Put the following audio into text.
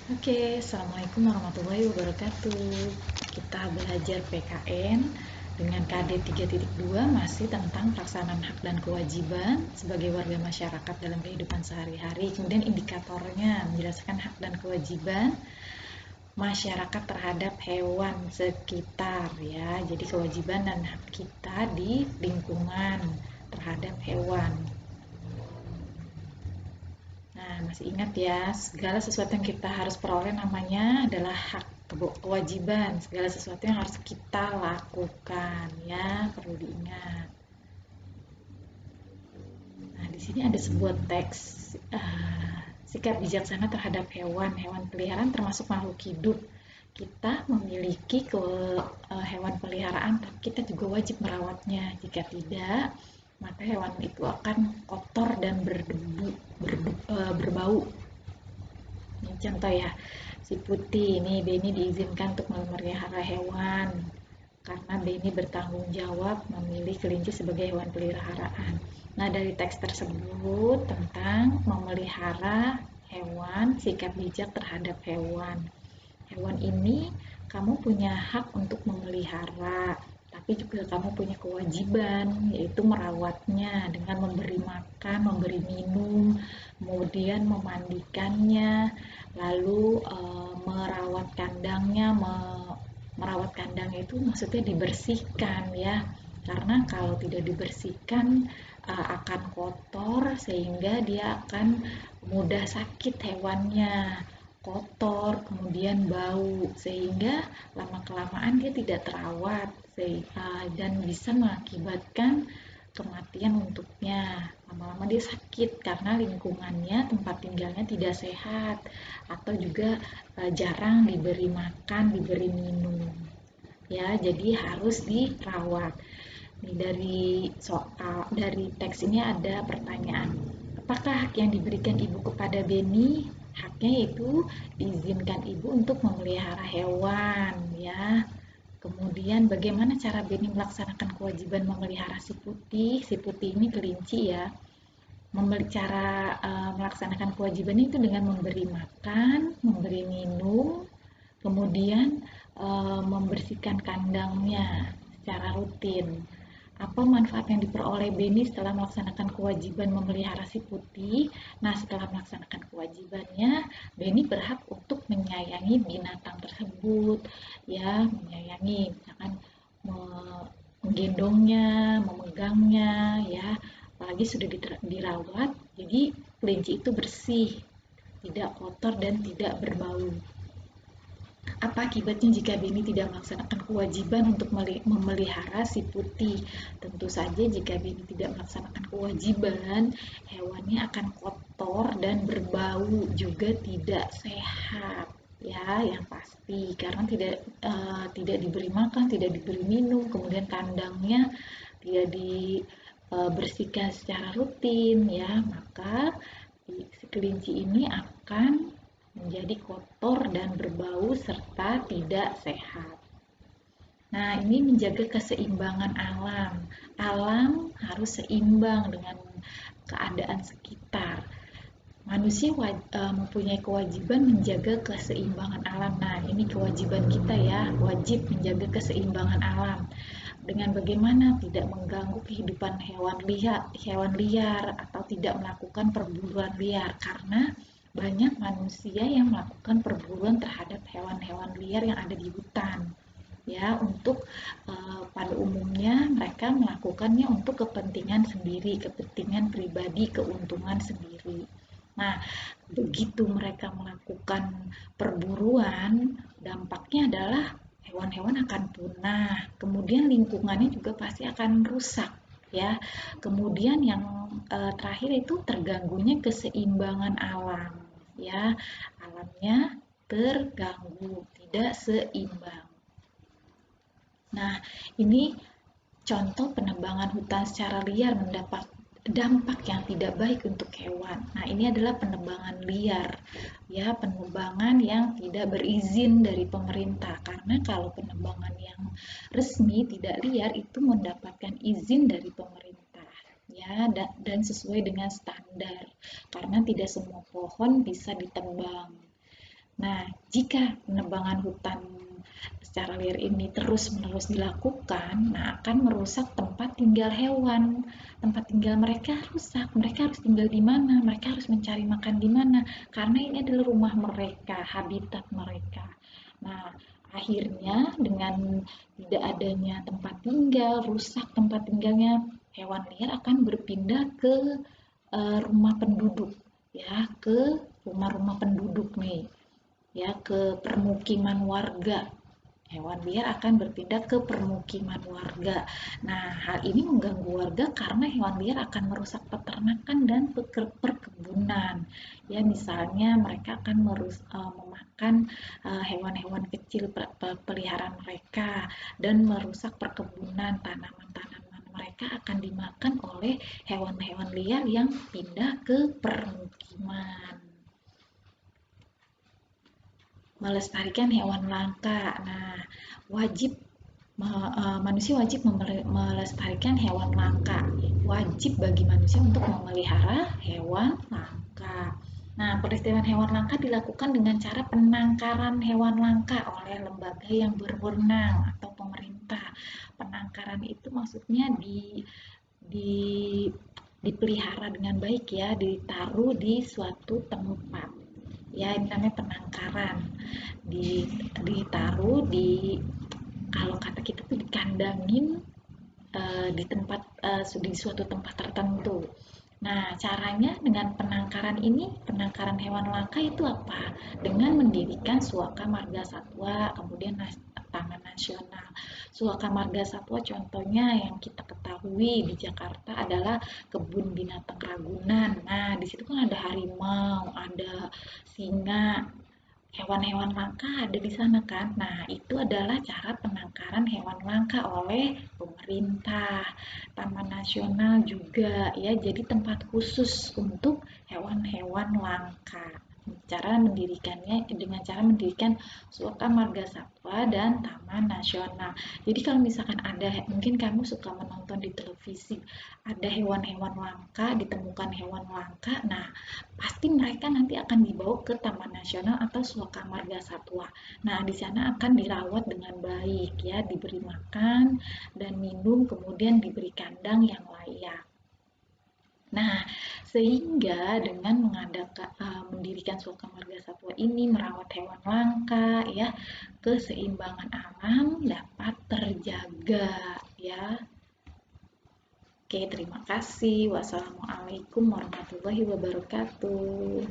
Assalamualaikum warahmatullahi wabarakatuh. Kita belajar PKN dengan KD 3.2 masih tentang pelaksanaan hak dan kewajiban sebagai warga masyarakat dalam kehidupan sehari-hari. Kemudian indikatornya menjelaskan hak dan kewajiban masyarakat terhadap hewan sekitar ya. Jadi kewajiban dan hak kita di lingkungan terhadap hewan. Nah, masih ingat ya, segala sesuatu yang kita harus peroleh namanya adalah hak, kewajiban. Segala sesuatu yang harus kita lakukan ya, perlu diingat. Nah, di sini ada sebuah teks sikap bijaksana terhadap hewan. Hewan peliharaan termasuk makhluk hidup. Kita memiliki hewan peliharaan, tapi kita juga wajib merawatnya. Jika tidak, maka hewan itu akan kotor dan berbau. Ini contoh ya, si Putih ini Beni diizinkan untuk memelihara hewan karena Beni bertanggung jawab memilih kelinci sebagai hewan peliharaan. Nah, dari teks tersebut tentang memelihara hewan, sikap bijak terhadap hewan. Hewan ini kamu punya hak untuk memelihara, tapi juga kamu punya kewajiban, yaitu merawatnya dengan memberi makan, memberi minum, kemudian memandikannya, lalu merawat kandangnya. Merawat kandang itu maksudnya dibersihkan ya, karena kalau tidak dibersihkan akan kotor sehingga dia akan mudah sakit hewannya, kotor, kemudian bau, sehingga lama-kelamaan dia tidak terawat dan bisa mengakibatkan kematian untuknya. Lama-lama dia sakit karena lingkungannya, tempat tinggalnya tidak sehat atau juga jarang diberi makan, diberi minum. Ya, jadi harus dirawat. Nih, dari teks ini ada pertanyaan. Apakah hak yang diberikan ibu kepada Beni? Haknya itu diizinkan ibu untuk memelihara hewan ya. Kemudian bagaimana cara Beni melaksanakan kewajiban memelihara si Putih? Si Putih ini kelinci ya. Cara melaksanakan kewajiban itu dengan memberi makan, memberi minum, kemudian membersihkan kandangnya secara rutin. Apa manfaat yang diperoleh Beni setelah melaksanakan kewajiban memelihara si Putih? Nah, setelah melaksanakan kewajibannya, Beni berhak untuk menyayangi binatang tersebut, ya, menyayangi, misalkan menggendongnya, memegangnya, ya, apalagi sudah dirawat, jadi kelinci itu bersih, tidak kotor dan tidak berbau. Apa akibatnya jika Beni tidak melaksanakan kewajiban untuk memelihara si Putih? Tentu saja jika Beni tidak melaksanakan kewajiban, hewannya akan kotor dan berbau, juga tidak sehat. Ya, yang pasti karena tidak diberi makan, tidak diberi minum, kemudian kandangnya tidak dibersihkan secara rutin, ya, maka si kelinci ini akan menjadi kotor dan berbau serta tidak sehat. Nah, ini menjaga keseimbangan alam. Alam harus seimbang dengan keadaan sekitar. Manusia mempunyai kewajiban menjaga keseimbangan alam. Nah, ini kewajiban kita ya, wajib menjaga keseimbangan alam. Dengan bagaimana tidak mengganggu kehidupan hewan liar atau tidak melakukan perburuan liar, karena banyak manusia yang melakukan perburuan terhadap hewan-hewan liar yang ada di hutan. Ya, untuk pada umumnya mereka melakukannya untuk kepentingan sendiri, kepentingan pribadi, keuntungan sendiri. Nah, begitu mereka melakukan perburuan, dampaknya adalah hewan-hewan akan punah, kemudian lingkungannya juga pasti akan rusak ya. Kemudian yang terakhir itu terganggunya keseimbangan alam ya. Alamnya terganggu, tidak seimbang. Nah, ini contoh penebangan hutan secara liar mendapat dampak yang tidak baik untuk hewan. Nah, ini adalah penebangan liar, ya, penebangan yang tidak berizin dari pemerintah. Karena kalau penebangan yang resmi tidak liar itu mendapatkan izin dari pemerintah, ya, dan sesuai dengan standar. Karena tidak semua pohon bisa ditebang. Nah, jika penebangan hutan secara liar ini terus-menerus dilakukan, nah akan merusak tempat tinggal hewan. Tempat tinggal mereka rusak. Mereka harus tinggal di mana? Mereka harus mencari makan di mana? Karena ini adalah rumah mereka, habitat mereka. Nah, akhirnya dengan tidak adanya tempat tinggal, rusak tempat tinggalnya, hewan liar akan berpindah ke rumah penduduk, ya, ke rumah-rumah penduduk nih, ya, ke permukiman warga. Hewan liar akan berpindah ke permukiman warga. Nah, hal ini mengganggu warga karena hewan liar akan merusak peternakan dan perkebunan. Ya, misalnya mereka akan memakan hewan-hewan kecil peliharaan mereka dan merusak perkebunan, tanaman-tanaman mereka akan dimakan oleh hewan-hewan liar yang pindah ke permukiman. Melestarikan hewan langka. Nah, wajib manusia wajib melestarikan hewan langka. Wajib bagi manusia untuk memelihara hewan langka. Nah, pelestarian hewan langka dilakukan dengan cara penangkaran hewan langka oleh lembaga yang berwenang atau pemerintah. Penangkaran itu maksudnya di dipelihara dengan baik, ya, ditaruh di suatu tempat. Ya, ini namanya penangkaran. Ditaruh di, kalau kata kita tuh, dikandangin di tempat di suatu tempat tertentu. Nah, caranya dengan penangkaran ini, penangkaran hewan langka itu apa? Dengan mendirikan Suaka Marga Satwa, kemudian Taman Nasional. Suaka Marga Satwa contohnya yang kita ketahui di Jakarta adalah Kebun Binatang Ragunan. Nah, di situ kan ada harimau, ada singa, hewan-hewan langka ada di sana kan. Nah, itu adalah cara penangkaran hewan langka oleh pemerintah. Taman Nasional juga, ya, jadi tempat khusus untuk hewan-hewan langka. Dengan cara mendirikan Suaka Marga Satwa dan Taman Nasional. Jadi kalau misalkan ada, mungkin kamu suka menonton di televisi, ada hewan-hewan langka, ditemukan hewan langka, nah pasti mereka nanti akan dibawa ke Taman Nasional atau Suaka Marga Satwa. Nah, di sana akan dirawat dengan baik, ya, diberi makan dan minum, kemudian diberi kandang yang layak. Nah, sehingga dengan mendirikan Suaka Marga Satwa ini, merawat hewan langka, ya, keseimbangan alam dapat terjaga, ya. Oke, terima kasih. Wassalamualaikum warahmatullahi wabarakatuh.